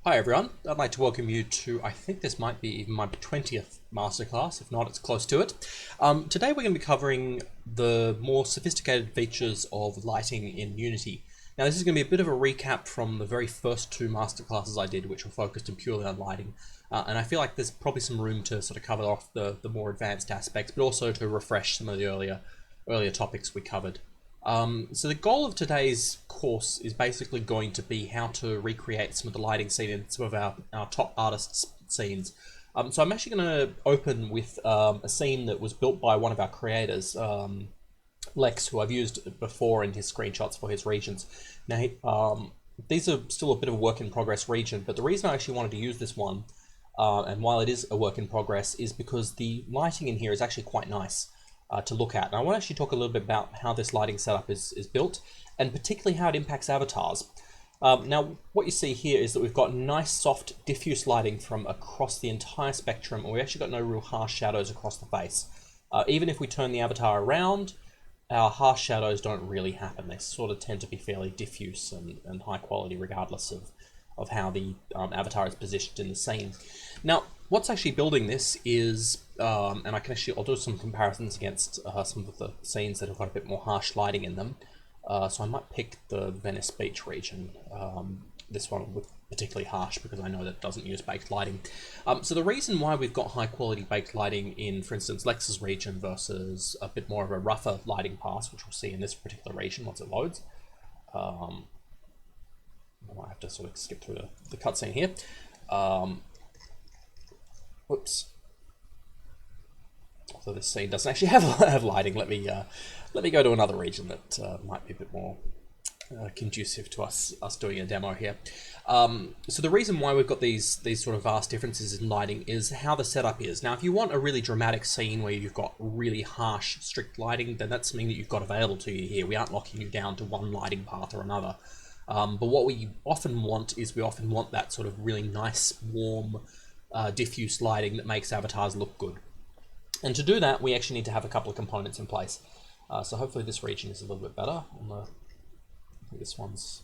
Hi everyone, I'd like to welcome you to, I think this might be even my 20th masterclass, if not it's close to it. Today we're going to be covering the more sophisticated features of lighting in Unity. Now this is going to be a bit of a recap from the very first two masterclasses I did, which were focused purely on lighting. And I feel like there's probably some room to sort of cover off the more advanced aspects, but also to refresh some of the earlier topics we covered. So the goal of today's course is basically going to be how to recreate some of the lighting scene in some of our top artists' scenes. So I'm actually going to open with a scene that was built by one of our creators, Lex, who I've used before in his screenshots for his regions. Now, these are still a bit of a work in progress region, but the reason I actually wanted to use this one, and while it is a work in progress, is because the lighting in here is actually quite nice. To look at. And I want to actually talk a little bit about how this lighting setup is built, and particularly how it impacts avatars. Now, what you see here is that we've got nice, soft, diffuse lighting from across the entire spectrum, and we've actually got no real harsh shadows across the face. Even if we turn the avatar around, our harsh shadows don't really happen. They sort of tend to be fairly diffuse and high quality, regardless of how the avatar is positioned in the scene. Now, what's actually building this is, and I'll do some comparisons against some of the scenes that have got a bit more harsh lighting in them. So I might pick the Venice Beach region, this one with particularly harsh because I know that it doesn't use baked lighting. So the reason why we've got high quality baked lighting in, for instance, Lex's region versus a bit more of a rougher lighting pass, which we'll see in this particular region once it loads. I might have to sort of skip through the cutscene here. Whoops. So this scene doesn't actually have lighting. Let me go to another region that might be a bit more conducive to us doing a demo here. So the reason why we've got these sort of vast differences in lighting is how the setup is. Now, if you want a really dramatic scene where you've got really harsh, strict lighting, then that's something that you've got available to you here. We aren't locking you down to one lighting path or another. But what we often want is that sort of really nice, warm, diffuse lighting that makes avatars look good. And to do that, we actually need to have a couple of components in place. So hopefully this region is a little bit better. I think this one's,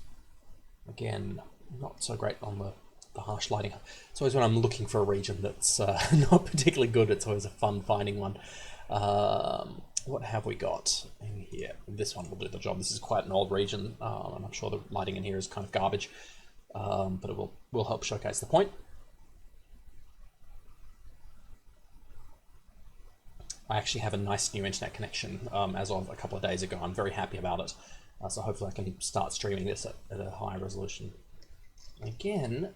again, not so great on the harsh lighting. It's always when I'm looking for a region that's not particularly good, it's always a fun finding one. What have we got in here? This one will do the job. This is quite an old region, and I'm sure the lighting in here is kind of garbage, but it will help showcase the point. I actually have a nice new internet connection as of a couple of days ago. I'm very happy about it, so hopefully I can start streaming this at a higher resolution. Again,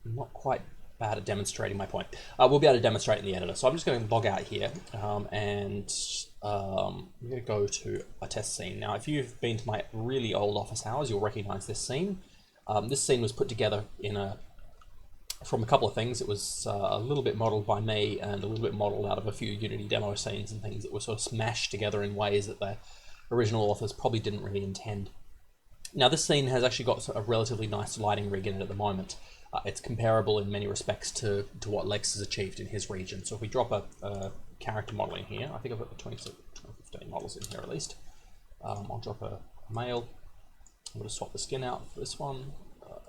not quite bad at demonstrating my point. We'll be able to demonstrate in the editor. So I'm just going to log out here and I'm going to go to a test scene. Now, if you've been to my really old office hours, you'll recognize this scene. This scene was put together from a couple of things. It was a little bit modeled by me and a little bit modeled out of a few Unity demo scenes and things that were sort of smashed together in ways that the original authors probably didn't really intend. Now, this scene has actually got a relatively nice lighting rig in it at the moment. It's comparable in many respects to what Lex has achieved in his region. So if we drop a character model in here, I think I've got the 2015 models in here at least. I'll drop a male. I'm going to swap the skin out for this one.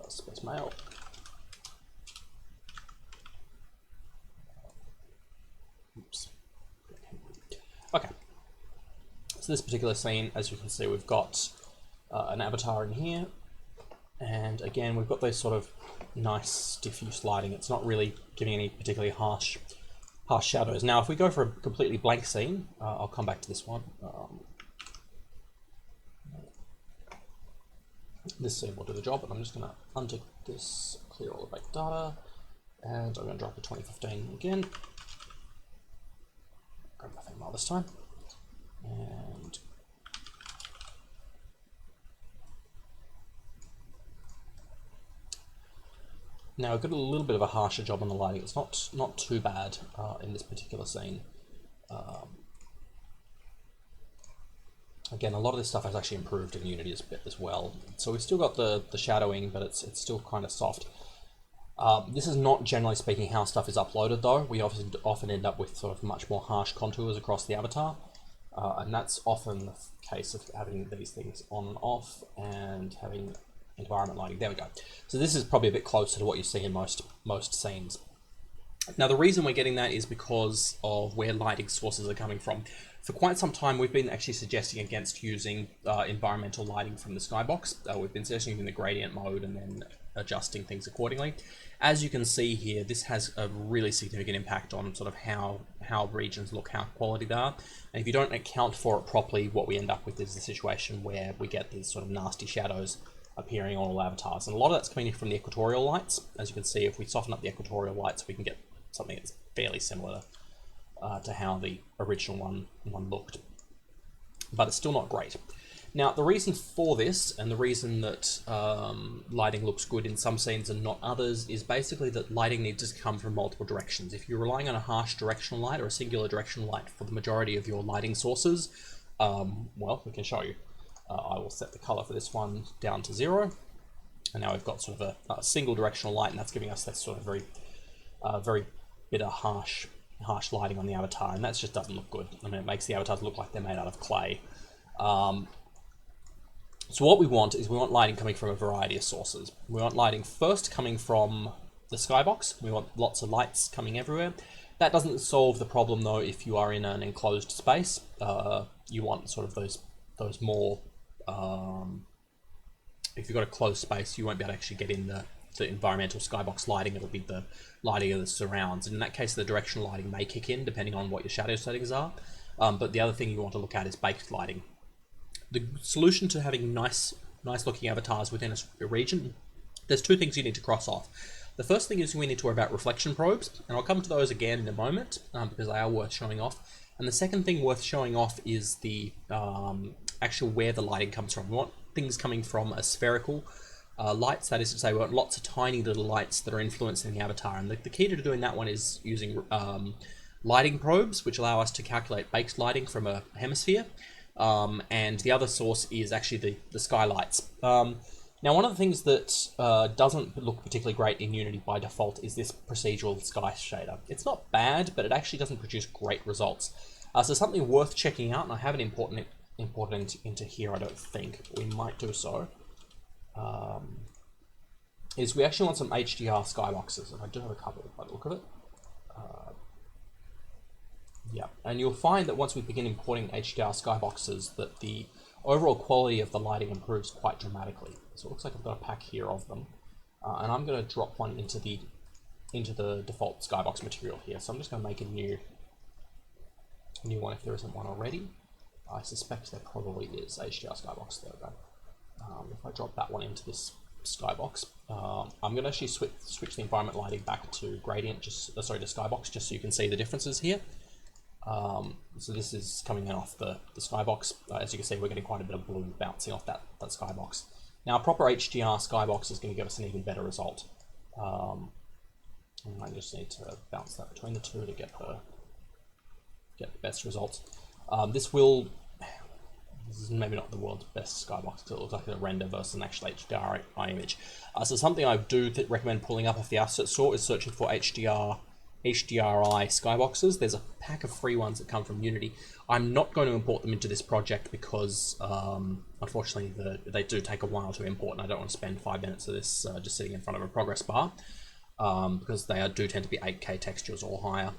Space male. Oops. Okay. So this particular scene, as you can see, we've got an avatar in here. And again, we've got those sort of nice diffuse lighting. It's not really giving any particularly harsh shadows. Now, if we go for a completely blank scene, I'll come back to this one. This scene will do the job, and I'm just going to untick this, clear all the baked data, and I'm going to drop a 2015 again. Grab my female this time, and now I've got a little bit of a harsher job on the lighting. It's not too bad in this particular scene. Again, a lot of this stuff has actually improved in Unity a bit as well. So we've still got the shadowing, but it's still kind of soft. This is not, generally speaking, how stuff is uploaded though. We often end up with sort of much more harsh contours across the avatar. And that's often the case of having these things on and off and having environment lighting. There we go. So this is probably a bit closer to what you see in most scenes. Now the reason we're getting that is because of where lighting sources are coming from. For quite some time we've been actually suggesting against using environmental lighting from the skybox. We've been suggesting using the gradient mode and then adjusting things accordingly. As you can see here, this has a really significant impact on sort of how regions look, how quality they are. And if you don't account for it properly, what we end up with is a situation where we get these sort of nasty shadows appearing on all avatars. And a lot of that's coming from the equatorial lights. As you can see, if we soften up the equatorial lights, we can get something that's fairly similar to how the original one looked. But it's still not great. Now, the reason for this, and the reason that lighting looks good in some scenes and not others, is basically that lighting needs to come from multiple directions. If you're relying on a harsh directional light or a singular directional light for the majority of your lighting sources, well, we can show you. I will set the color for this one down to 0. And now we've got sort of a single directional light, and that's giving us that sort of very bitter, harsh lighting on the avatar, and that just doesn't look good. I mean, it makes the avatars look like they're made out of clay. So what we want is lighting coming from a variety of sources. We want lighting first coming from the skybox. We want lots of lights coming everywhere. That doesn't solve the problem though if you are in an enclosed space. You want sort of those more, if you've got a closed space, you won't be able to actually get in the environmental skybox lighting. It'll be the lighting of the surrounds. And in that case, the directional lighting may kick in depending on what your shadow settings are. But the other thing you want to look at is baked lighting. The solution to having nice looking avatars within a region, there's two things you need to cross off. The first thing is we need to worry about reflection probes, and I'll come to those again in a moment because they are worth showing off. And the second thing worth showing off is the actual where the lighting comes from. We want things coming from a spherical lights, that is to say we want lots of tiny little lights that are influencing the avatar. And the key to doing that one is using lighting probes, which allow us to calculate baked lighting from a hemisphere. And the other source is actually the skylights. Now, one of the things that doesn't look particularly great in Unity by default is this procedural sky shader. It's not bad, but it actually doesn't produce great results. So something worth checking out, and I haven't imported into here, I don't think. We might do so. Is we actually want some HDR skyboxes, and I do have a couple by the look of it. Yeah, and you'll find that once we begin importing HDR skyboxes, that the overall quality of the lighting improves quite dramatically. So it looks like I've got a pack here of them, and I'm going to drop one into the default skybox material here. So I'm just going to make a new one if there isn't one already. I suspect there probably is HDR skybox. There we go. If I drop that one into this skybox, I'm going to actually switch the environment lighting back to gradient, to skybox, just so you can see the differences here. So this is coming in off the skybox. As you can see, we're getting quite a bit of blue bouncing off that skybox. Now, a proper HDR skybox is going to give us an even better result. And I just need to bounce that between the two to get the best results. This is maybe not the world's best skybox because it looks like a render versus an actual HDRI image. So something I do recommend pulling up off the asset store is searching for HDRI skyboxes. There's a pack of free ones that come from Unity. I'm not going to import them into this project because unfortunately they do take a while to import, and I don't want to spend 5 minutes of this just sitting in front of a progress bar because they do tend to be 8K textures or higher.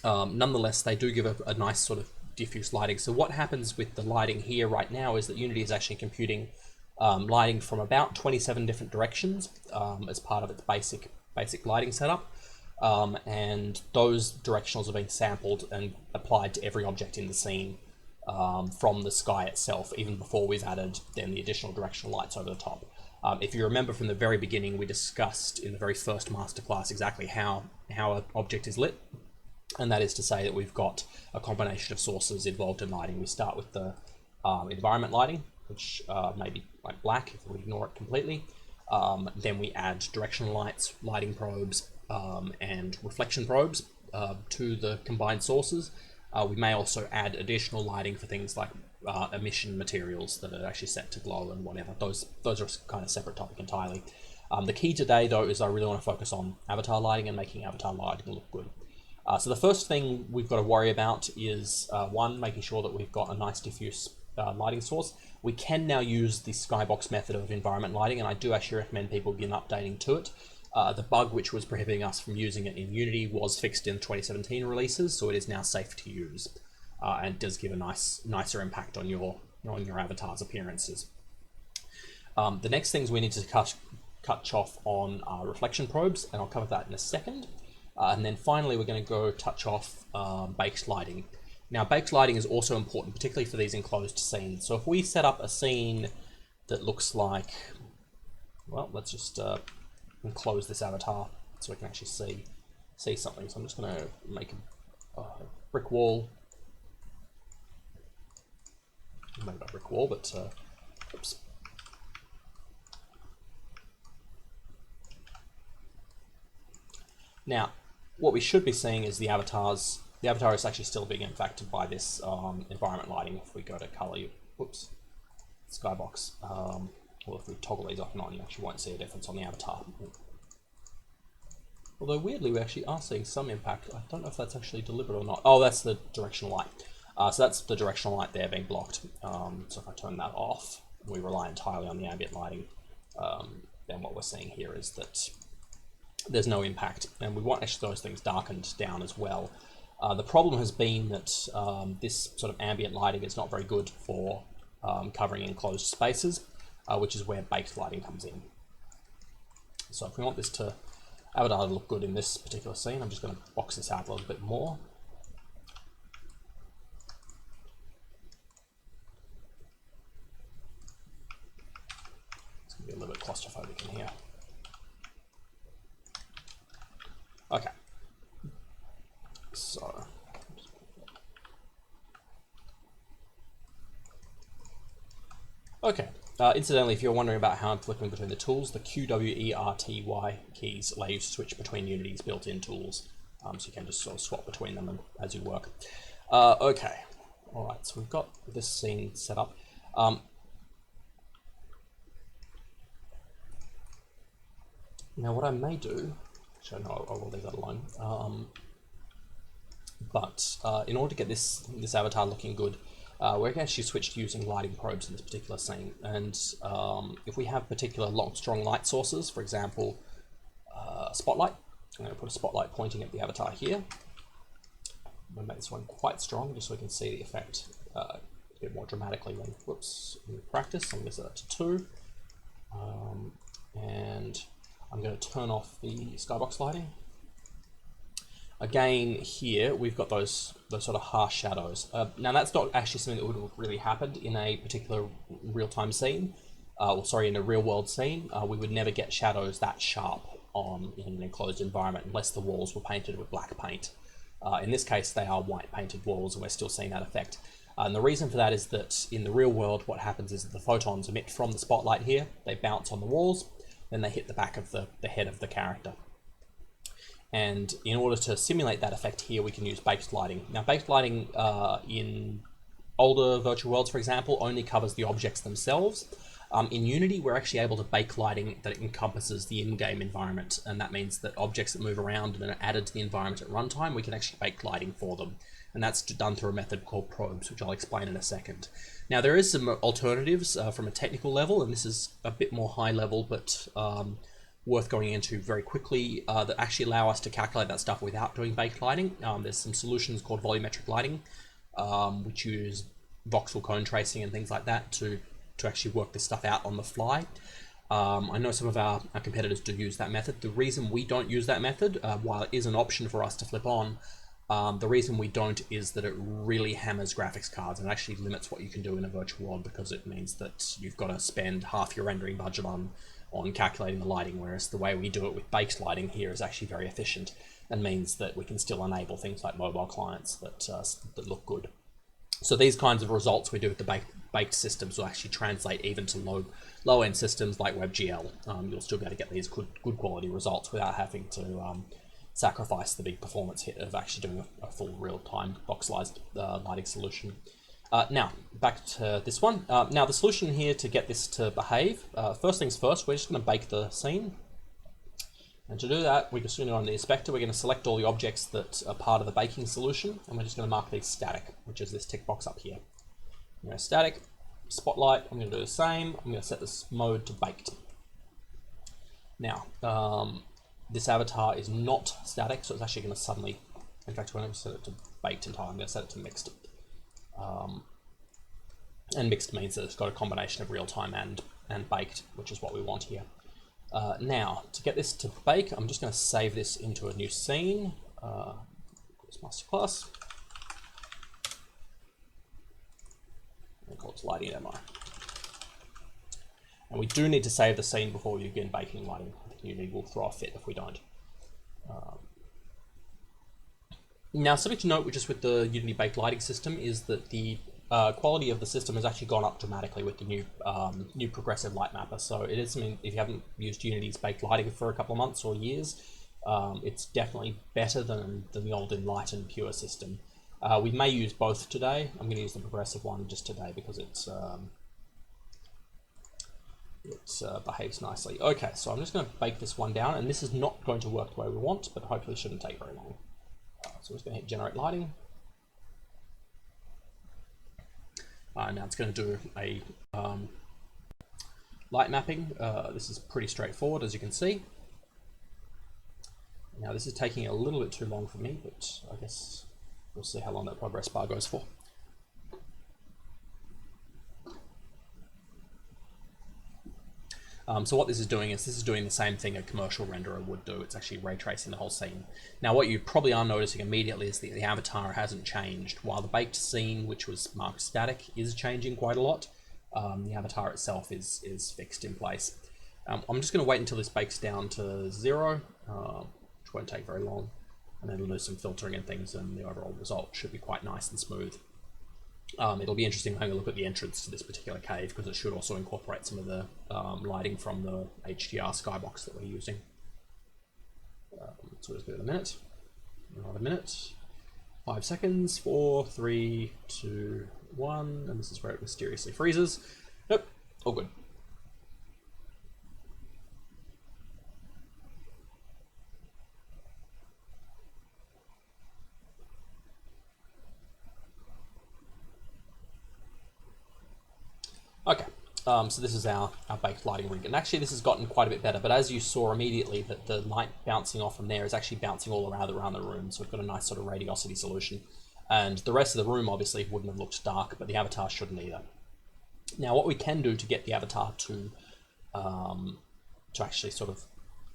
Nonetheless, they do give a nice sort of diffuse lighting. So what happens with the lighting here right now is that Unity is actually computing lighting from about 27 different directions as part of its basic lighting setup. And those directionals are being sampled and applied to every object in the scene from the sky itself, even before we've added then the additional directional lights over the top. If you remember from the very beginning, we discussed in the very first masterclass exactly how an object is lit. And that is to say that we've got a combination of sources involved in lighting. We start with the environment lighting, which may be like black if we ignore it completely. Then we add directional lights, lighting probes, and reflection probes to the combined sources. We may also add additional lighting for things like emission materials that are actually set to glow and whatever. Those are kind of separate topic entirely. The key today, though, is I really want to focus on avatar lighting and making avatar lighting look good. So the first thing we've got to worry about is one, making sure that we've got a nice diffuse lighting source, we can now use the skybox method of environment lighting, and I do actually recommend people begin updating to it. The bug which was prohibiting us from using it in Unity was fixed in 2017 releases, so it is now safe to use, and does give a nicer impact on your avatar's appearances. The next things we need to touch off on are reflection probes, and I'll cover that in a second. And then finally, we're going to go touch off baked lighting. Now, baked lighting is also important, particularly for these enclosed scenes. So if we set up a scene that looks like, well, let's just enclose this avatar so we can actually see something. So I'm just going to make a brick wall. Maybe not a brick wall, but oops. Now, what we should be seeing is the avatar is actually still being impacted by this environment lighting. If we go to color, skybox, or if we toggle these off and on, you actually won't see a difference on the avatar. Although weirdly, we actually are seeing some impact. I don't know if that's actually deliberate or not. Oh, that's the directional light. So that's the directional light there being blocked. So if I turn that off, we rely entirely on the ambient lighting, then what we're seeing here is that there's no impact, and we want actually those things darkened down as well. The problem has been that this sort of ambient lighting is not very good for covering enclosed spaces, which is where baked lighting comes in. So if we want this avatar to look good in this particular scene, I'm just going to box this out a little bit more. It's going to be a little bit claustrophobic in here. Okay, so incidentally, if you're wondering about how I'm flipping between the tools, the Q, W, E, R, T, Y keys allow you to switch between Unity's built-in tools, so you can just sort of swap between them as you work. Okay, all right, so we've got this scene set up. Now, what I may do. Actually, no, I'll leave that alone. But in order to get this avatar looking good, we're going to actually switch to using lighting probes in this particular scene. And if we have particular strong light sources, for example, spotlight, I'm going to put a spotlight pointing at the avatar here. I'm going to make this one quite strong, just so we can see the effect a bit more dramatically than in practice. I'm going to set that to 2, and I'm going to turn off the skybox lighting. Again, here we've got those sort of harsh shadows. Now that's not actually something that would have really happened in a particular real-time scene, in a real-world scene. We would never get shadows that sharp in an enclosed environment unless the walls were painted with black paint. In this case, they are white painted walls, and we're still seeing that effect. And the reason for that is that in the real world, what happens is that the photons emit from the spotlight here, they bounce on the walls, then they hit the back of the head of the character. And in order to simulate that effect here, we can use baked lighting. Now, baked lighting in older virtual worlds, for example, only covers the objects themselves. In Unity, we're actually able to bake lighting that encompasses the in-game environment, and that means that objects that move around and are added to the environment at runtime, we can actually bake lighting for them. And that's done through a method called probes, which I'll explain in a second. Now, there is some alternatives from a technical level, and this is a bit more high level, but worth going into very quickly, that actually allow us to calculate that stuff without doing baked lighting. There's some solutions called volumetric lighting, which use voxel cone tracing and things like that to actually work this stuff out on the fly. I know some of our competitors do use that method. The reason we don't use that method, while it is an option for us to flip on, the reason we don't is that it really hammers graphics cards and actually limits what you can do in a virtual world, because it means that you've got to spend half your rendering budget on calculating the lighting, whereas the way we do it with baked lighting here is actually very efficient and means that we can still enable things like mobile clients that look good. So these kinds of results we do with the baked systems will actually translate even to low-end systems like WebGL. You'll still be able to get these good quality results without having to sacrifice the big performance hit of actually doing a full real-time voxelized lighting solution. Now, back to this one. Now, the solution here to get this to behave, first things first, we're just going to bake the scene. And to do that, we're just going to go on the inspector. We're going to select all the objects that are part of the baking solution, and we're just going to mark these static, which is this tick box up here. Static, spotlight, I'm going to do the same. I'm going to set this mode to baked. Now, this avatar is not static, so it's actually going to suddenly, in fact, when I set it to baked entirely, I'm going to set it to mixed. And mixed means that it's got a combination of real-time and baked, which is what we want here. Now, to get this to bake, I'm just going to save this into a new scene. Masterclass. And call it lighting demo. And we do need to save the scene before we begin baking lighting. I think Unity will throw a fit if we don't. Now, something to note just with the Unity baked lighting system is that the quality of the system has actually gone up dramatically with the new progressive light mapper. So it is something, if you haven't used Unity's baked lighting for a couple of months or years, it's definitely better than the old Enlighten pure system. We may use both today. I'm going to use the progressive one just today because it behaves nicely. Okay, so I'm just going to bake this one down, and this is not going to work the way we want, but hopefully shouldn't take very long. So I'm just going to hit generate lighting. Now it's going to do a light mapping. This is pretty straightforward, as you can see. Now this is taking a little bit too long for me, but I guess we'll see how long that progress bar goes for. So what this is doing is the same thing a commercial renderer would do. It's actually ray tracing the whole scene. Now what you probably are noticing immediately is that the avatar hasn't changed. While the baked scene, which was marked static, is changing quite a lot, the avatar itself is fixed in place. I'm just going to wait until this bakes down to 0, which won't take very long, and then we'll do some filtering and things, and the overall result should be quite nice and smooth. It'll be interesting having a look at the entrance to this particular cave, because it should also incorporate some of the lighting from the HDR skybox that we're using. So just give it a minute, another minute, 5 seconds, 4, 3, 2, 1, and this is where it mysteriously freezes. Nope, all good. Okay, so this is our baked lighting rig, and actually this has gotten quite a bit better, but as you saw immediately, that the light bouncing off from there is actually bouncing all around the room, so we've got a nice sort of radiosity solution. And the rest of the room obviously wouldn't have looked dark, but the avatar shouldn't either. Now what we can do to get the avatar to actually sort of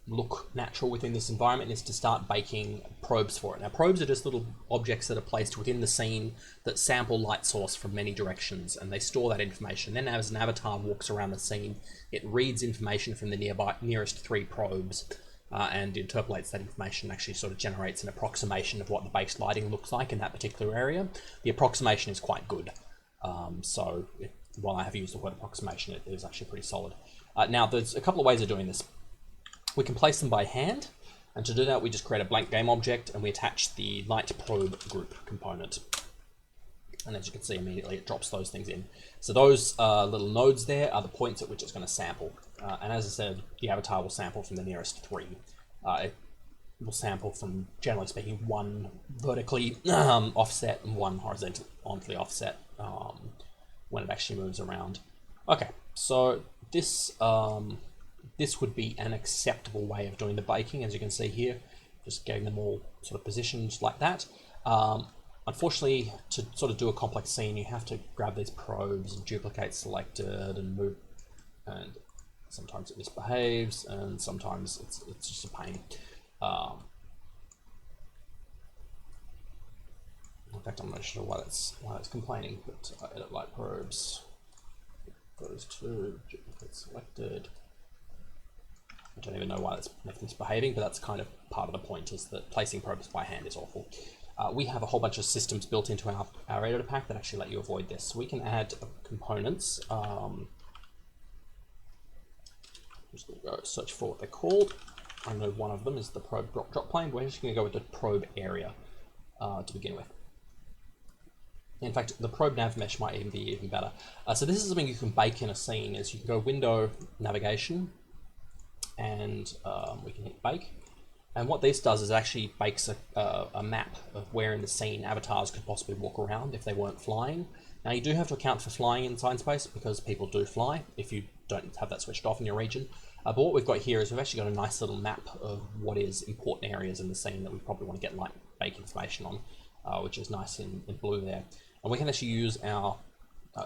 look natural within this environment is to start baking probes for it. Now probes are just little objects that are placed within the scene that sample light source from many directions, and they store that information. Then as an avatar walks around the scene, it reads information from the nearest 3 probes and interpolates that information, and actually sort of generates an approximation of what the base lighting looks like in that particular area. The approximation is quite good. While I have used the word approximation, it is actually pretty solid. Now there's a couple of ways of doing this. We can place them by hand, and to do that we just create a blank game object and we attach the light probe group component. And as you can see immediately it drops those things in. So those little nodes there are the points at which it's going to sample. And as I said, the avatar will sample from the nearest 3. It will sample from, generally speaking, 1 vertically offset and 1 horizontally offset when it actually moves around. Okay, so this would be an acceptable way of doing the baking, as you can see here, just getting them all sort of positioned like that. Unfortunately, to sort of do a complex scene, you have to grab these probes and duplicate selected and move, and sometimes it misbehaves, and sometimes it's just a pain. In fact, I'm not sure why it's complaining, but edit light probes, goes to duplicate selected. I don't even know why that's misbehaving, but that's kind of part of the point, is that placing probes by hand is awful. We have a whole bunch of systems built into our editor pack that actually let you avoid this. So we can add components. I'm just going to go search for what they're called. I know one of them is the probe drop plane. We're just going to go with the probe area to begin with. In fact, the probe nav mesh might even be even better. So this is something you can bake in a scene. Is you can go window navigation, and we can hit bake. And what this does is actually bakes a map of where in the scene avatars could possibly walk around if they weren't flying. Now you do have to account for flying in Science Space because people do fly if you don't have that switched off in your region. But what we've got here is we've actually got a nice little map of what is important areas in the scene that we probably want to get light bake information on, which is nice in blue there. And we can actually use our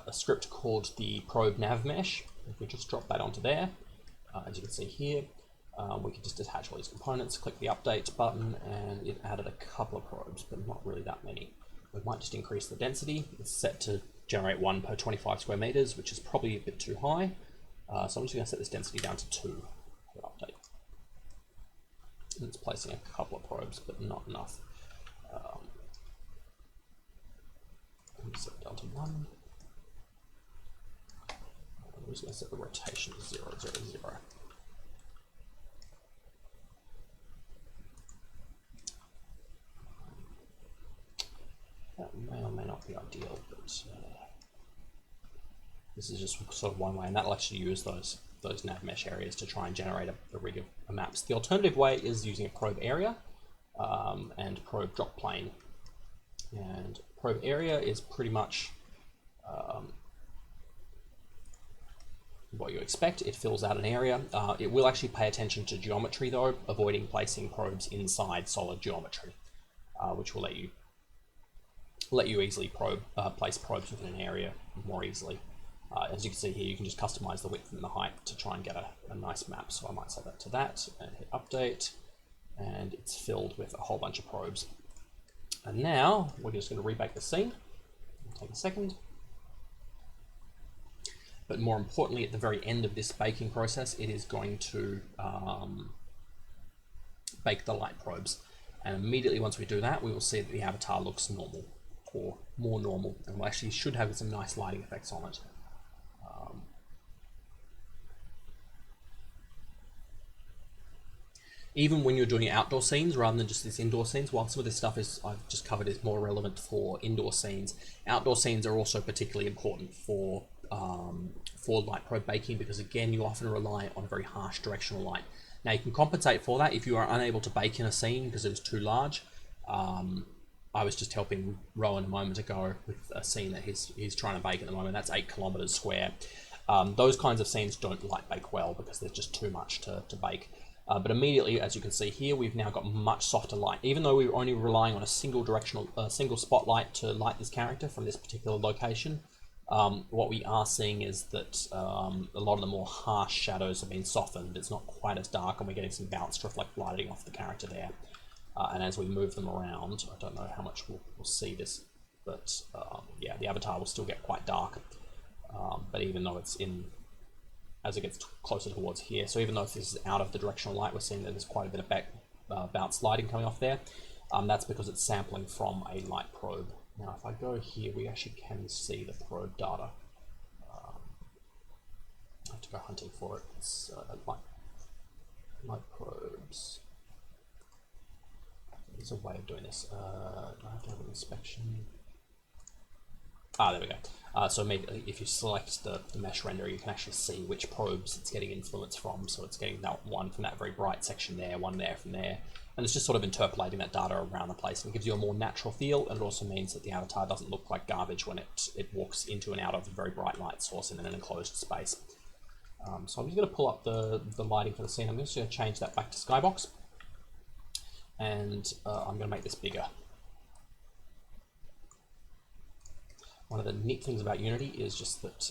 a script called the probe nav mesh. If we just drop that onto there, as you can see here, we can just attach all these components, click the update button, and it added a couple of probes, but not really that many. We might just increase the density. It's set to generate 1 per 25 square meters, which is probably a bit too high. So I'm just going to set this density down to 2 for update. And it's placing a couple of probes, but not enough. Set it down to 1. I'm just going to set the rotation to 0, 0, 0. That may or may not be ideal, but this is just sort of one way, and that'll actually use those nav mesh areas to try and generate a rig of maps. The alternative way is using a probe area and probe drop plane. And probe area is pretty much what you expect. It fills out an area. It will actually pay attention to geometry though, avoiding placing probes inside solid geometry, which will let you easily place probes within an area more easily. As you can see here, you can just customize the width and the height to try and get a nice map. So I might set that to that and hit update, and it's filled with a whole bunch of probes. And now we're just going to rebake the scene. It'll take a second. But more importantly, at the very end of this baking process, it is going to bake the light probes. And immediately once we do that, we will see that the avatar looks normal, or more normal, and we actually should have some nice lighting effects on it. Even when you're doing outdoor scenes rather than just these indoor scenes, while some of this stuff I've just covered is more relevant for indoor scenes, outdoor scenes are also particularly important for light probe baking, because again, you often rely on very harsh directional light. Now you can compensate for that if you are unable to bake in a scene because it is too large. I was just helping Rowan a moment ago with a scene that he's trying to bake at the moment. That's 8 kilometers square. Those kinds of scenes don't light bake well because there's just too much to bake. But immediately, as you can see here, we've now got much softer light. Even though we were only relying on a single spotlight to light this character from this particular location, what we are seeing is that a lot of the more harsh shadows have been softened. It's not quite as dark, and we're getting some bounced reflect lighting off the character there. And as we move them around, I don't know how much we'll see this, but yeah, the avatar will still get quite dark. But even though it's as it gets closer towards here, so even though this is out of the directional light, we're seeing that there's quite a bit of bounce lighting coming off there. That's because it's sampling from a light probe. Now, if I go here, we actually can see the probe data. I have to go hunting for it. It's light probes. There's a way of doing this. Do I have to have an inspection? There we go. So immediately, if you select the mesh renderer, you can actually see which probes it's getting influence from. So it's getting that one from that very bright section there, one there from there. And it's just sort of interpolating that data around the place. And it gives you a more natural feel, and it also means that the avatar doesn't look like garbage when it walks into and out of a very bright light source in an enclosed space. So I'm just going to pull up the lighting for the scene. I'm just going to change that back to skybox. And I'm going to make this bigger. One of the neat things about Unity is just that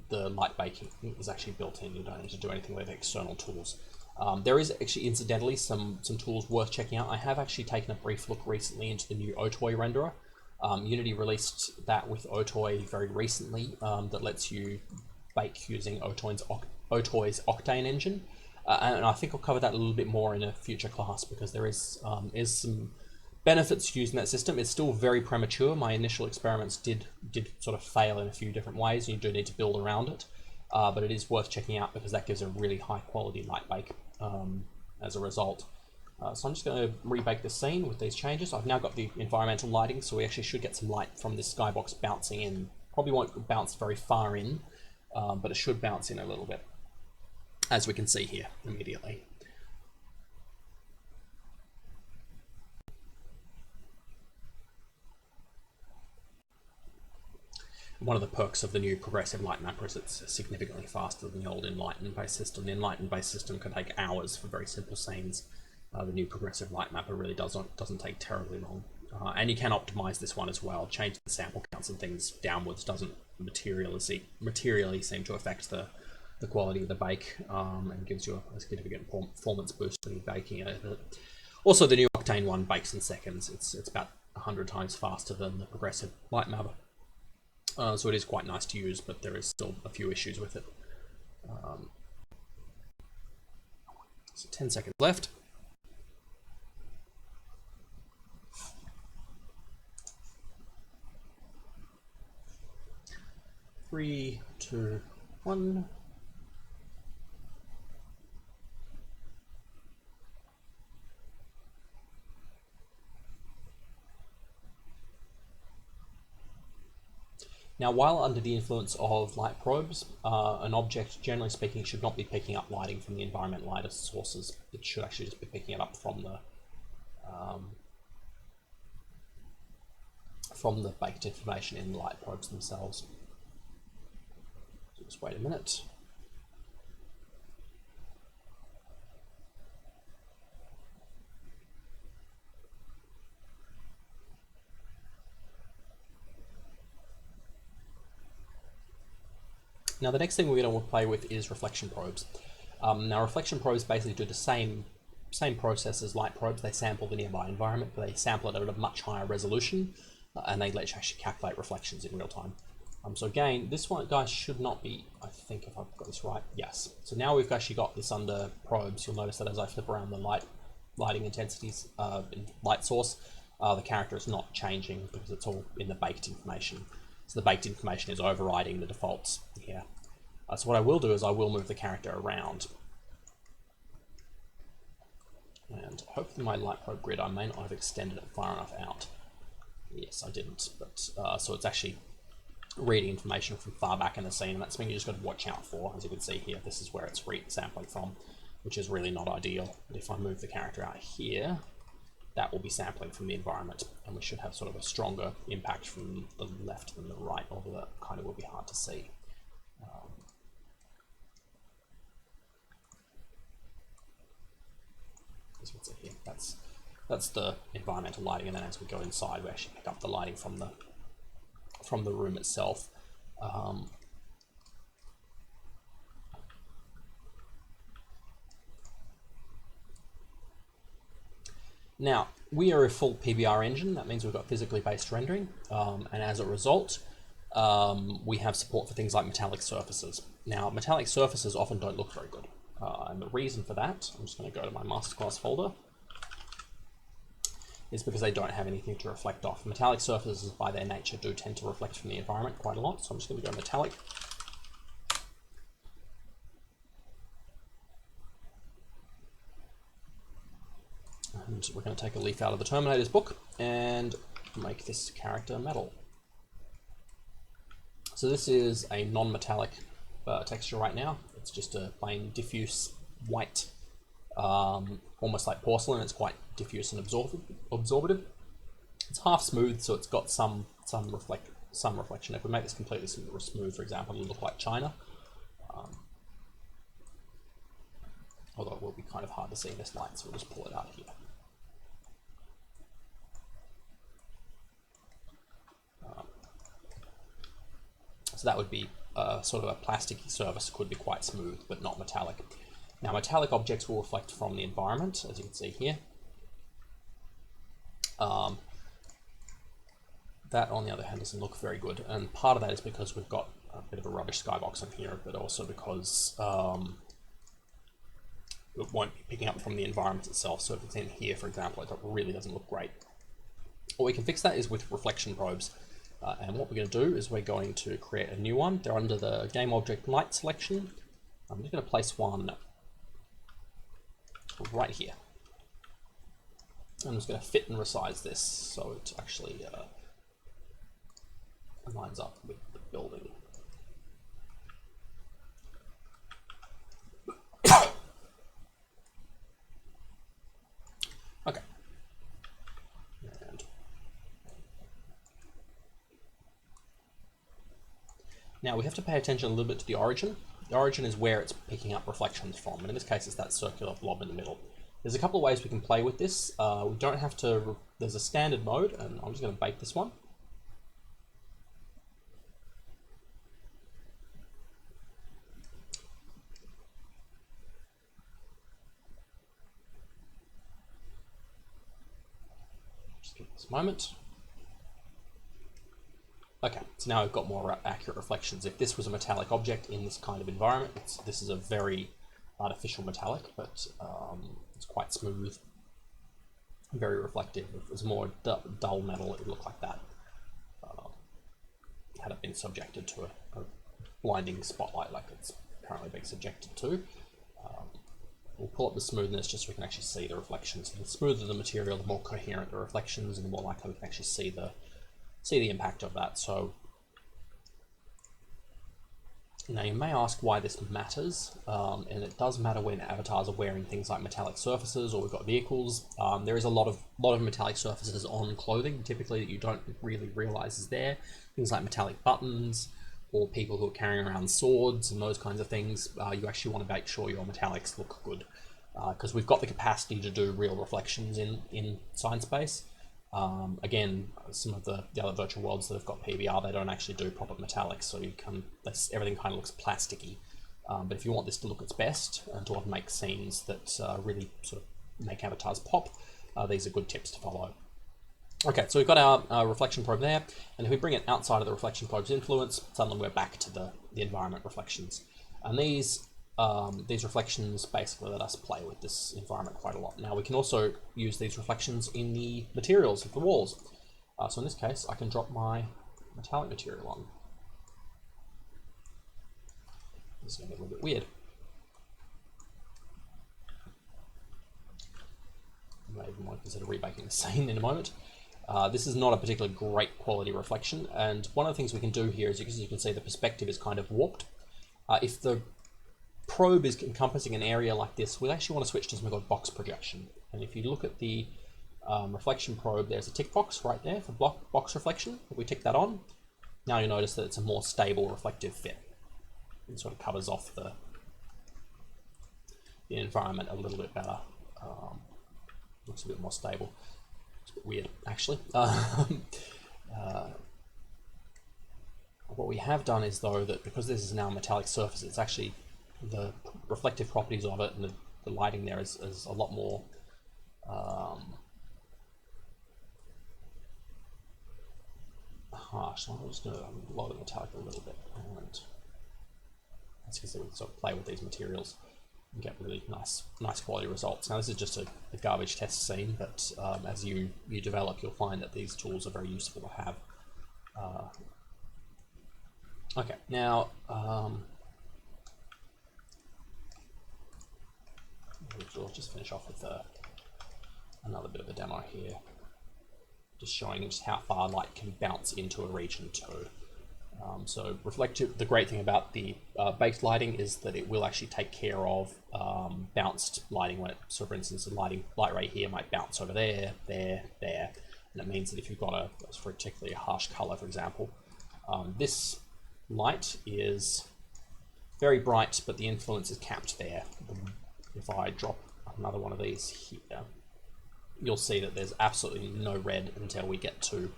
the light baking is actually built in. You don't need to do anything with external tools. There is actually, incidentally, some tools worth checking out. I have actually taken a brief look recently into the new Otoy renderer. Unity released that with Otoy very recently that lets you bake using Otoy's Octane engine. And I think I'll cover that a little bit more in a future class, because there is some benefits to using that system. It's still very premature. My initial experiments did sort of fail in a few different ways, and you do need to build around it. But it is worth checking out because that gives a really high quality light bake as a result. So I'm just going to rebake the scene with these changes. I've now got the environmental lighting, so we actually should get some light from this skybox bouncing in. Probably won't bounce very far in, but it should bounce in a little bit, as we can see here immediately. one of the perks of the new progressive light mapper is it's significantly faster than the old Enlighten-based system. The Enlighten-based system can take hours for very simple scenes. The new progressive light mapper really doesn't take terribly long. And you can optimize this one as well. Change the sample counts and things downwards doesn't materially seem to affect the quality of the bake, and gives you a significant performance boost when you're baking it. Also, the new Octane one bakes in seconds. It's about 100 times faster than the progressive light mapper. So it is quite nice to use, but there is still a few issues with it. So 10 seconds left. 3, 2, 1. Now, while under the influence of light probes, an object, generally speaking, should not be picking up lighting from the environment light sources. It should actually just be picking it up from the baked information in the light probes themselves. So just wait a minute. Now the next thing we're going to play with is reflection probes. Now reflection probes basically do the same process as light probes. They sample the nearby environment, but they sample it at a much higher resolution, and they let you actually calculate reflections in real time. So again, this one, guys, should not be, I think if I've got this right, yes. So now we've actually got this under probes. You'll notice that as I flip around the lighting intensities in light source, the character is not changing because it's all in the baked information. So the baked information is overriding the defaults here. So what I will do is I will move the character around. And hopefully my light probe grid, I may not have extended it far enough out. Yes, I didn't, but so it's actually reading information from far back in the scene, and that's something you just got to watch out for. As you can see here, this is where it's sampling from, which is really not ideal. But if I move the character out here, that will be sampling from the environment, and we should have sort of a stronger impact from the left than the right, although that kind of will be hard to see. As you can see here, that's the environmental lighting, and then as we go inside, we actually pick up the lighting from the room itself. Now, we are a full PBR engine. That means we've got physically based rendering, and as a result, we have support for things like metallic surfaces. Now, metallic surfaces often don't look very good, and the reason for that, I'm just going to go to my Masterclass folder, is because they don't have anything to reflect off. Metallic surfaces, by their nature, do tend to reflect from the environment quite a lot, so I'm just going to go metallic. And we're going to take a leaf out of the Terminator's book and make this character metal. So this is a non-metallic texture right now. It's just a plain diffuse white, almost like porcelain. It's quite diffuse and absorbative. It's half smooth, so it's got some reflection. If we make this completely smooth, for example, it'll look like China. Although it will be kind of hard to see in this light, so we'll just pull it out here. So that would be sort of a plasticky surface, could be quite smooth, but not metallic. Now, metallic objects will reflect from the environment, as you can see here. That, on the other hand, doesn't look very good, and part of that is because we've got a bit of a rubbish skybox in here, but also because it won't be picking up from the environment itself. So if it's in here, for example, it really doesn't look great. What we can fix that is with reflection probes. And what we're going to do is we're going to create a new one. They're under the game object light selection. I'm just going to place one right here. I'm just going to fit and resize this so it actually lines up with the building. Okay. And Now we have to pay attention a little bit to the origin. The origin is where it's picking up reflections from, and in this case it's that circular blob in the middle. There's a couple of ways we can play with this. We don't have to, there's a standard mode, and I'm just going to bake this one. Just give this a moment. Okay, so now we've got more accurate reflections. If this was a metallic object in this kind of environment, this is a very artificial metallic, but it's quite smooth, very reflective. If it was more dull metal, it would look like that. Had it been subjected to a blinding spotlight like it's currently being subjected to. We'll pull up the smoothness just so we can actually see the reflections. The smoother the material, the more coherent the reflections, and the more likely we can actually see the impact of that. So now you may ask why this matters, and it does matter when avatars are wearing things like metallic surfaces, or we've got vehicles. There is a lot of metallic surfaces on clothing, typically, that you don't really realize is there. Things like metallic buttons, or people who are carrying around swords and those kinds of things. You actually want to make sure your metallics look good, because we've got the capacity to do real reflections in science space. Again, some of the other virtual worlds that have got PBR, they don't actually do proper metallics, so everything kind of looks plasticky. But if you want this to look its best and to make scenes that really sort of make avatars pop, these are good tips to follow. Okay, so we've got our reflection probe there, and if we bring it outside of the reflection probe's influence, suddenly we're back to the environment reflections. And these reflections basically let us play with this environment quite a lot. Now we can also use these reflections in the materials of the walls. So in this case, I can drop my metallic material on. This is going to be a little bit weird. I may even want to consider rebaking the scene in a moment. This is not a particularly great quality reflection, and one of the things we can do here is, as you can see, the perspective is kind of warped. If the probe is encompassing an area like this, we actually want to switch to something called box projection. And if you look at the reflection probe, there's a tick box right there for box reflection. If we tick that on, now you notice that it's a more stable reflective fit. It sort of covers off the environment a little bit better. Looks a bit more stable. It's a bit weird, actually. What we have done is, though, that because this is now a metallic surface, it's actually the reflective properties of it and the lighting there is a lot more harsh. So I'm just going to lower the metallic a little bit. And that's because we can sort of play with these materials and get really nice quality results. Now this is just a garbage test scene, but as you develop, you'll find that these tools are very useful to have. Okay, now we'll just finish off with another bit of a demo here, just showing just how far light can bounce into a region too. So reflective, the great thing about the baked lighting is that it will actually take care of bounced lighting. When so for instance, the light ray here might bounce over there, and it means that if you've got a particularly harsh color, for example, this light is very bright, but the influence is capped there. If I drop another one of these here, you'll see that there's absolutely no red until we get to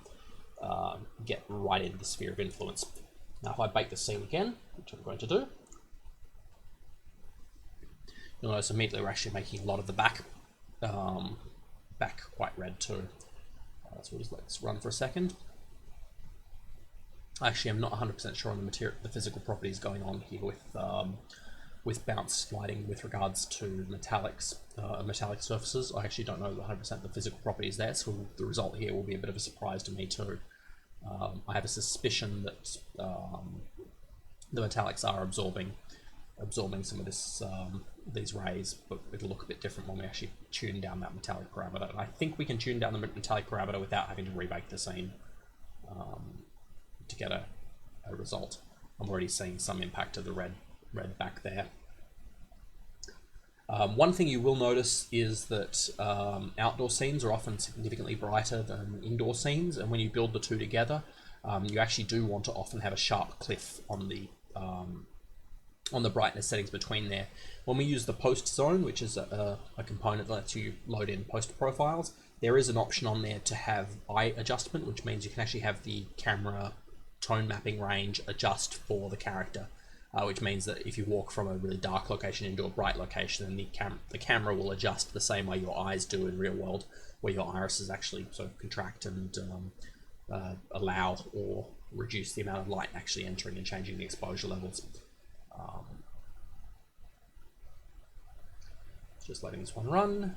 get right into the sphere of influence. Now if I bake the scene again, which I'm going to do, you'll notice immediately we're actually making a lot of the back quite red too. So we'll just let this run for a second. Actually, I'm not 100% sure on the physical properties going on here with bounce lighting with regards to metallic surfaces. I actually don't know 100% the physical properties there, so the result here will be a bit of a surprise to me too. I have a suspicion that the metallics are absorbing some of these rays, but it'll look a bit different when we actually tune down that metallic parameter. And I think we can tune down the metallic parameter without having to rebake the scene to get a result. I'm already seeing some impact of the red back there. One thing you will notice is that outdoor scenes are often significantly brighter than indoor scenes, and when you build the two together, you actually do want to often have a sharp cliff on the brightness settings between there. When we use the post zone, which is a component that lets you load in post profiles, there is an option on there to have eye adjustment, which means you can actually have the camera tone mapping range adjust for the character, which means that if you walk from a really dark location into a bright location, then the camera will adjust the same way your eyes do in real world, where your irises actually sort of contract and allow or reduce the amount of light actually entering and changing the exposure levels. Just letting this one run.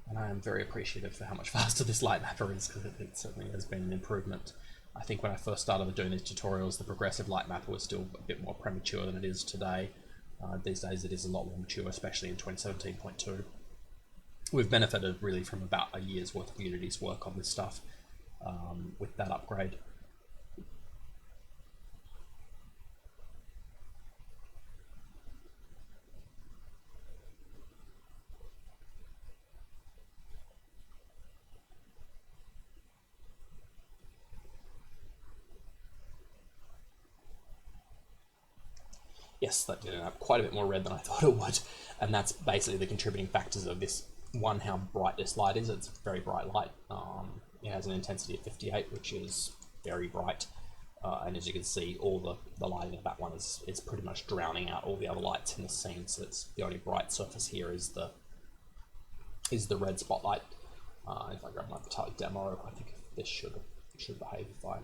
And I am very appreciative for how much faster this light mapper is, because it certainly has been an improvement. I think when I first started doing these tutorials, the progressive light mapper was still a bit more premature than it is today. These days it is a lot more mature, especially in 2017.2. We've benefited really from about a year's worth of Unity's work on this stuff with that upgrade. Yes, that did end up quite a bit more red than I thought it would, and that's basically the contributing factors of this. One, how bright this light is. It's very bright light. It has an intensity of 58, which is very bright, and as you can see, all the lighting of that one is pretty much drowning out all the other lights in the scene. So it's the only bright surface here is the red spotlight. If I grab my metallic demo, I think this should behave if I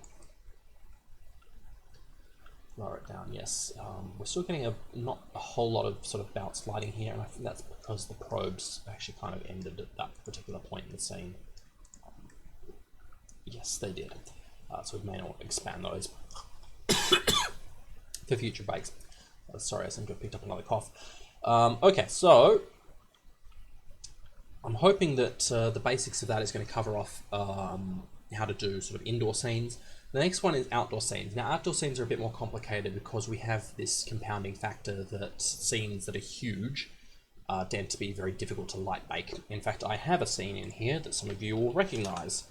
lower it down. Yes, we're still getting not a whole lot of sort of bounce lighting here, and I think that's because the probes actually kind of ended at that particular point in the scene. Yes, they did. So we may not expand those for future bakes. Sorry, I seem to have picked up another cough. Okay, so I'm hoping that the basics of that is going to cover off how to do sort of indoor scenes. The next one is outdoor scenes. Now, outdoor scenes are a bit more complicated because we have this compounding factor that scenes that are huge tend to be very difficult to light bake. In fact, I have a scene in here that some of you will recognize.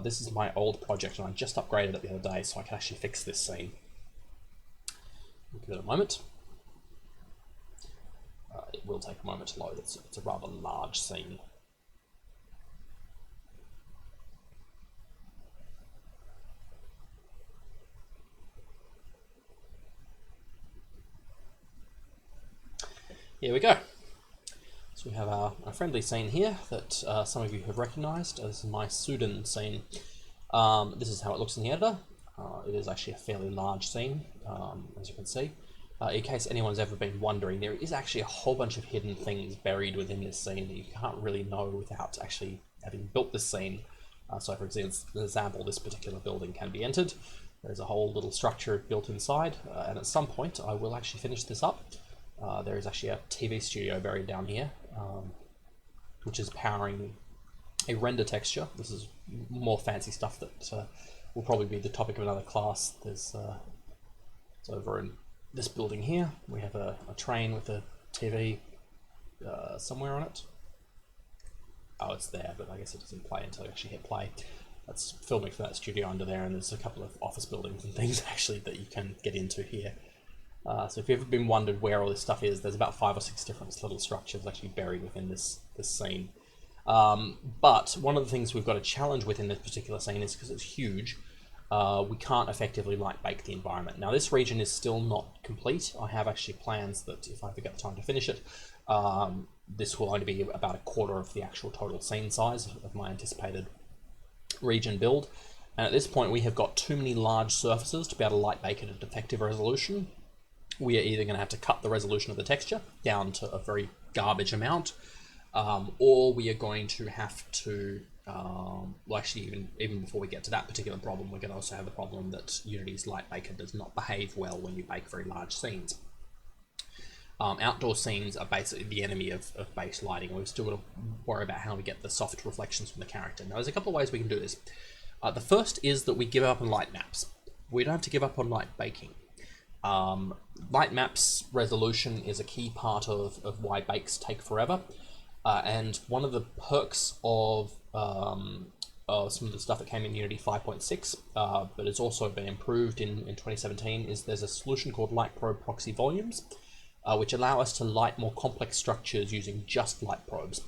This is my old project, and I just upgraded it the other day, so I can actually fix this scene. Give it a moment. It will take a moment to load. It's a rather large scene. Here we go. So we have our friendly scene here that some of you have recognized as my Sudan scene. This is how it looks in the editor. It is actually a fairly large scene, as you can see. In case anyone's ever been wondering, there is actually a whole bunch of hidden things buried within this scene that you can't really know without actually having built this scene. So for example, this particular building can be entered. There's a whole little structure built inside, and at some point I will actually finish this up. There is actually a TV studio buried down here, which is powering a render texture. This is more fancy stuff that will probably be the topic of another class. There's it's over in this building here. We have a train with a TV somewhere on it. Oh, it's there, but I guess it doesn't play until you actually hit play. That's filming for that studio under there, and there's a couple of office buildings and things actually that you can get into here. So if you've ever been wondered where all this stuff is, there's about 5 or 6 different little structures actually buried within this scene. But one of the things we've got a challenge with in this particular scene is because it's huge, we can't effectively light bake the environment. Now this region is still not complete. I have actually plans that if I ever get the time to finish it, this will only be about a quarter of the actual total scene size of my anticipated region build. And at this point we have got too many large surfaces to be able to light bake at a effective resolution. We are either going to have to cut the resolution of the texture down to a very garbage amount, or we are going to have to, well actually even before we get to that particular problem, we're going to also have the problem that Unity's Light Baker does not behave well when you bake very large scenes. Outdoor scenes are basically the enemy of base lighting. We've still got to worry about how we get the soft reflections from the character. Now there's a couple of ways we can do this. The first is that we give up on light maps. We don't have to give up on light baking. Light maps resolution is a key part of why bakes take forever, and one of the perks of some of the stuff that came in Unity 5.6, but it's also been improved in 2017, is there's a solution called light probe proxy volumes, which allow us to light more complex structures using just light probes.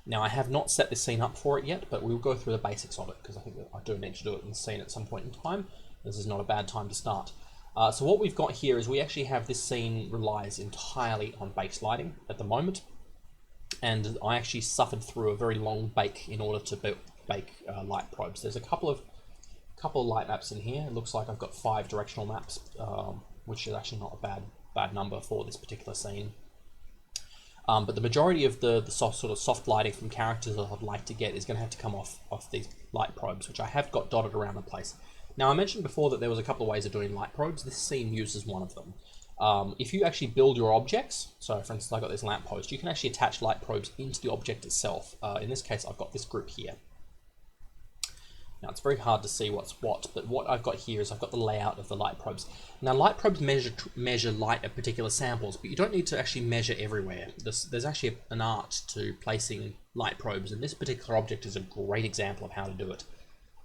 Now, I have not set this scene up for it yet, but we'll go through the basics of it, because I think that I do need to do it in the scene at some point in time. This is not a bad time to start. So what we've got here is we actually have this scene relies entirely on base lighting at the moment, and I actually suffered through a very long bake in order to bake light probes. There's a couple of light maps in here. It looks like I've got 5 directional maps, which is actually not a bad number for this particular scene. But the majority of the sort of soft lighting from characters that I'd like to get is going to have to come off these light probes, which I have got dotted around the place. Now, I mentioned before that there was a couple of ways of doing light probes. This scene uses one of them. If you actually build your objects, so for instance, I've got this lamppost, you can actually attach light probes into the object itself. In this case, I've got this group here. Now, it's very hard to see what's what, but what I've got here is I've got the layout of the light probes. Now, light probes measure light at particular samples, but you don't need to actually measure everywhere. There's actually an art to placing light probes, and this particular object is a great example of how to do it.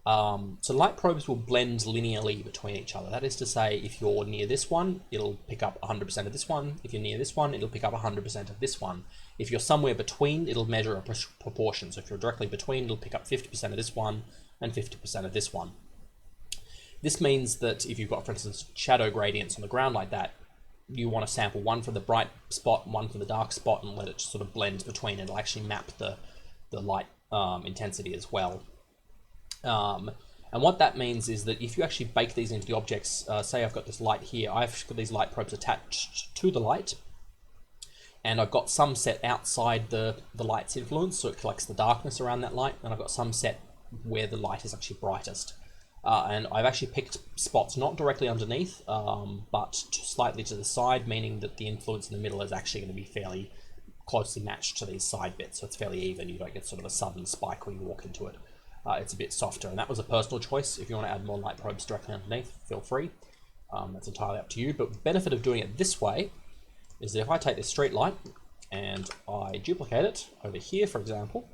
So light probes will blend linearly between each other. That is to say, if you're near this one, it'll pick up 100% of this one. If you're near this one, it'll pick up 100% of this one. If you're somewhere between, it'll measure a proportion. So if you're directly between, it'll pick up 50% of this one and 50% of this one. This means that if you've got, for instance, shadow gradients on the ground like that, you want to sample one from the bright spot, one from the dark spot, and let it sort of blend between. It'll actually map the light intensity as well. And what that means is that if you actually bake these into the objects, say I've got this light here, I've got these light probes attached to the light, and I've got some set outside the light's influence, so it collects the darkness around that light, and I've got some set where the light is actually brightest. And I've actually picked spots not directly underneath, but slightly to the side, meaning that the influence in the middle is actually going to be fairly closely matched to these side bits, so it's fairly even. You don't get sort of a sudden spike when you walk into it. It's a bit softer, and that was a personal choice. If you want to add more light probes directly underneath, feel free. That's entirely up to you, but the benefit of doing it this way is that if I take this street light and I duplicate it over here, for example,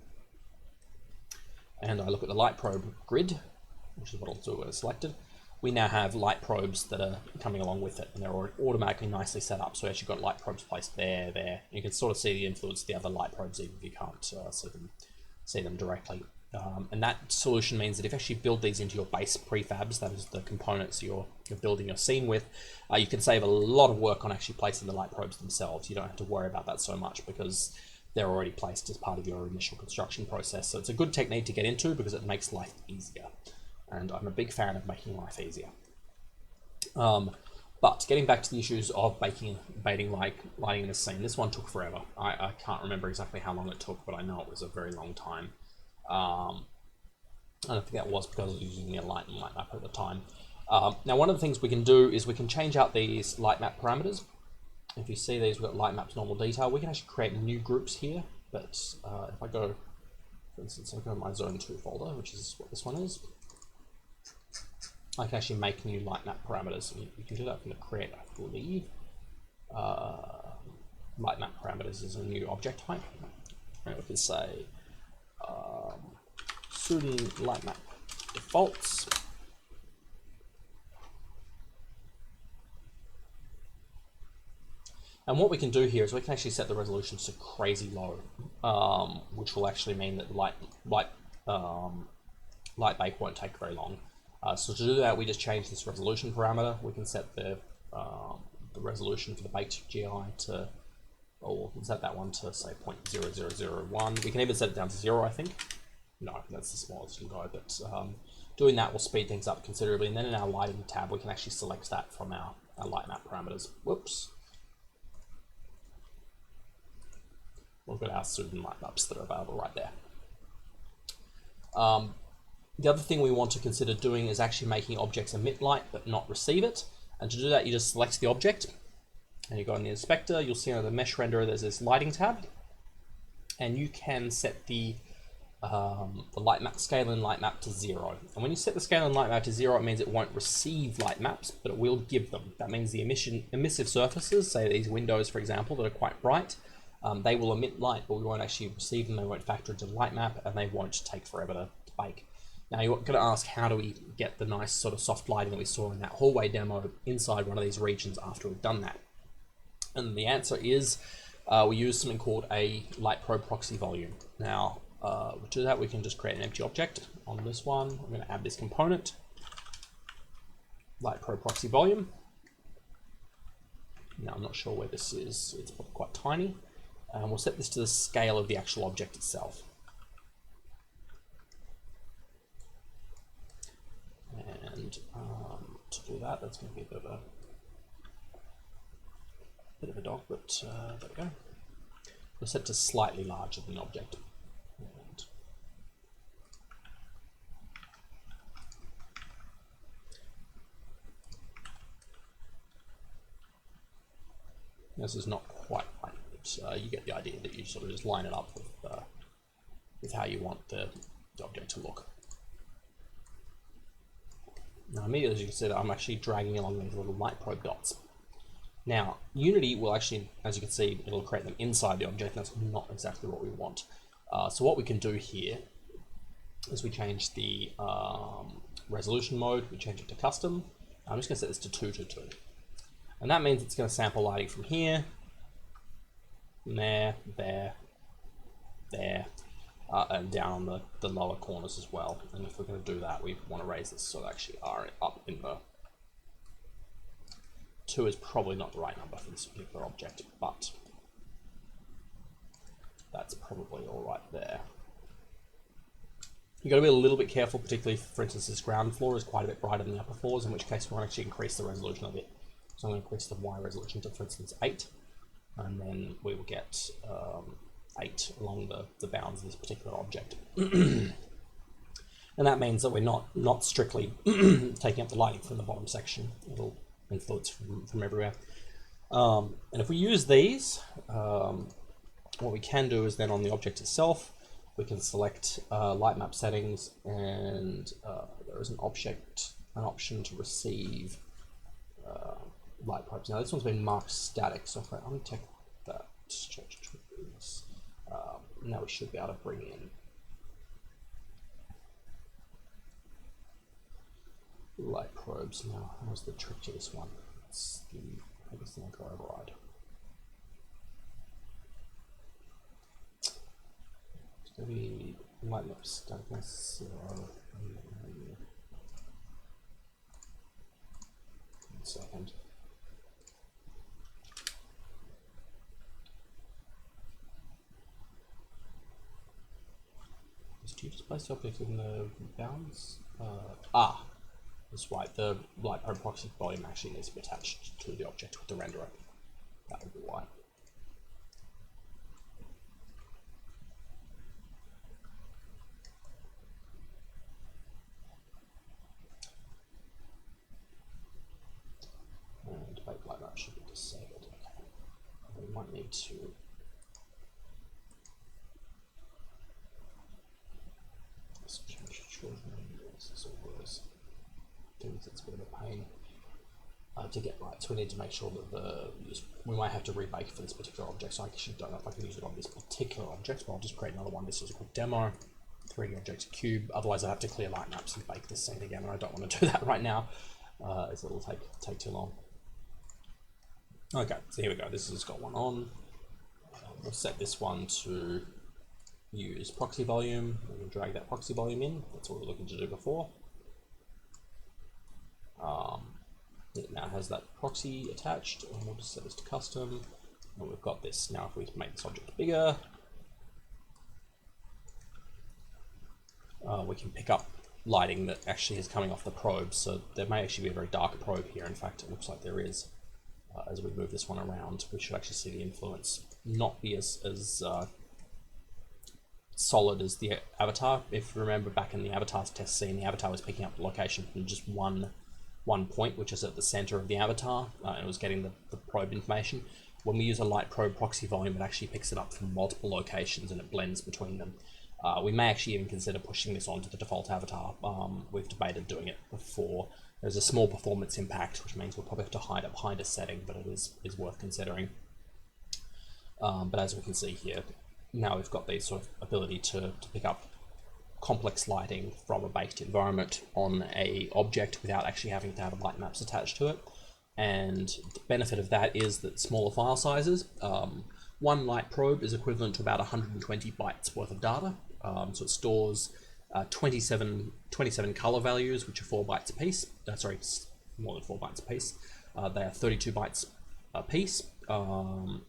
and I look at the light probe grid, which is what I'll do when it's selected, we now have light probes that are coming along with it, and they're automatically nicely set up. So actually got light probes placed there. You can sort of see the influence of the other light probes even if you can't see them directly. And that solution means that if you actually build these into your base prefabs, that is the components you're building your scene with, you can save a lot of work on actually placing the light probes themselves. You don't have to worry about that so much because they're already placed as part of your initial construction process. So it's a good technique to get into because it makes life easier. And I'm a big fan of making life easier. But getting back to the issues of lighting in this scene, this one took forever. I can't remember exactly how long it took, but I know it was a very long time. I don't think that was because I was using a light map at the time. Now, one of the things we can do is we can change out these light map parameters. If you see these, we've got light maps, normal detail. We can actually create new groups here, but if I go, for instance, I go to my zone 2 folder, which is what this one is, I can actually make new light map parameters. And you can do that from the create, I believe. Light map parameters is a new object type. And we can say student light map defaults. And what we can do here is we can actually set the resolutions to crazy low, which will actually mean that light bake won't take very long. So to do that, we just change this resolution parameter. We can set the resolution for the baked GI to, or we can set that one to say 0.0001. We can even set it down to 0, I think. No, that's the smallest you can go, but doing that will speed things up considerably. And then in our lighting tab, we can actually select that from our light map parameters. Whoops. We've got our student light maps that are available right there. The other thing we want to consider doing is actually making objects emit light but not receive it. And to do that, you just select the object and you go in the inspector. You'll see under the mesh renderer there's this lighting tab, and you can set the light map scale and light map to 0. And when you set the scale and light map to 0, it means it won't receive light maps, but it will give them. That means the emissive surfaces, say these windows for example that are quite bright, they will emit light, but we won't actually receive them. They won't factor into the light map, and they won't take forever to bake. Now you're going to ask, how do we get the nice sort of soft lighting that we saw in that hallway demo inside one of these regions after we've done that? And the answer is we use something called a light probe proxy volume. Now to do that, we can just create an empty object on this one. I'm going to add this component, light probe proxy volume. Now I'm not sure where this is, it's probably quite tiny. And we'll set this to the scale of the actual object itself. And to do that, that's going to be a bit of a dog, but there we go. We'll set it to slightly larger than the object. And this is not quite right, but you get the idea that you sort of just line it up with how you want the object to look. Now immediately, as you can see, that I'm actually dragging along these little light probe dots. Now Unity will actually, as you can see, it'll create them inside the object, and that's not exactly what we want. So what we can do here is we change the resolution mode, we change it to custom. I'm just going to set this to 222. And that means it's going to sample lighting from here, from there, there, and down on the lower corners as well. And if we're going to do that, we want to raise this so that actually are up in the 2 is probably not the right number for this particular object, but that's probably all right there. You've got to be a little bit careful, particularly for instance, this ground floor is quite a bit brighter than the upper floors, in which case we want to actually increase the resolution a bit. So I'm going to increase the Y resolution to, for instance, 8, and then we will get 8 along the bounds of this particular object. And that means that we're not strictly taking up the lighting from the bottom section. It'll influence from everywhere. And if we use these, what we can do is then on the object itself, we can select light map settings, and there is an option to receive light probes. Now this one's been marked static, so if I untick that, now we should be able to bring in light probes. Now, how's the trick to this one? It's the biggest thing I can override. It's going to be light map staticness 0. 1 second. Do you just place the object in the bounds? That's right, the light probe proxy volume actually needs to be attached to the object with the renderer. That would be why. And bake light map should be disabled. Okay. We might need to it's a bit of a pain to get right, so we need to make sure that we might have to rebake for this particular object, so I actually don't know if I can use it on this particular object, but I'll just create another one. This is a quick demo, 3D object cube, otherwise I have to clear light maps and bake this scene again, and I don't want to do that right now, as it'll take too long. Okay, so here we go, this has got one on. We'll set this one to use proxy volume. We can drag that proxy volume in, that's what we were looking to do before. It now has that proxy attached, and we'll just set this to custom, and we've got this. Now if we make this object bigger, we can pick up lighting that actually is coming off the probe, so there may actually be a very dark probe here. In fact, it looks like there is. As we move this one around, we should actually see the influence not be as solid as the avatar. If you remember back in the avatar's test scene, the avatar was picking up the location from just one point, which is at the center of the avatar, and it was getting the probe information. When we use a light probe proxy volume, it actually picks it up from multiple locations and it blends between them. We may actually even consider pushing this onto the default avatar. We've debated doing it before. There's a small performance impact, which means we'll probably have to hide it behind a setting, but it is worth considering. But as we can see here, now we've got the sort of ability to pick up complex lighting from a baked environment on a object without actually having to have light maps attached to it. And the benefit of that is that smaller file sizes, one light probe is equivalent to about 120 bytes worth of data. So it stores 27 color values, which are 4 bytes a piece. Sorry, more than 4 bytes a piece. They are 32 bytes a piece. I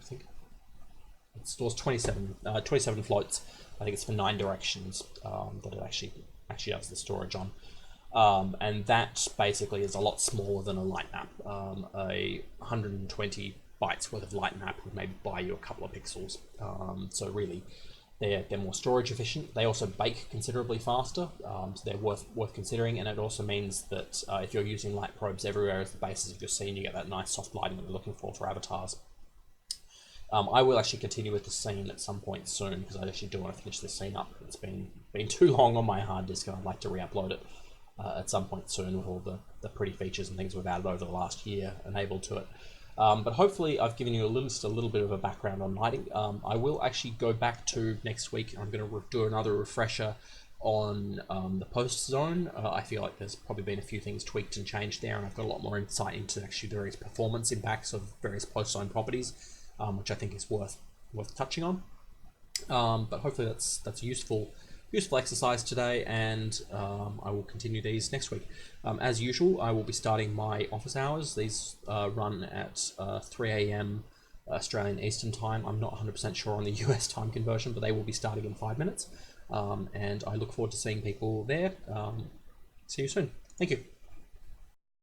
think it stores 27 floats. I think it's for 9 directions that it actually does the storage on. And that basically is a lot smaller than a light map. A 120 bytes worth of light map would maybe buy you a couple of pixels. So really, they're more storage efficient. They also bake considerably faster, so they're worth considering. And it also means that if you're using light probes everywhere as the basis of your scene, you get that nice soft lighting that we're looking for avatars. I will actually continue with the scene at some point soon, because I actually do want to finish this scene up. It's been too long on my hard disk, and I'd like to re-upload it at some point soon with all the pretty features and things we've added over the last year enabled to it. But hopefully I've given you just a little bit of a background on lighting. I will actually go back to next week. I'm going to do another refresher on the post zone. I feel like there's probably been a few things tweaked and changed there, and I've got a lot more insight into actually the various performance impacts of various post zone properties, which I think is worth touching on. But hopefully that's a useful exercise today, and I will continue these next week. As usual, I will be starting my office hours. These run at 3 a.m. Australian Eastern Time. I'm not 100% sure on the US time conversion, but they will be starting in 5 minutes. And I look forward to seeing people there. See you soon. Thank you.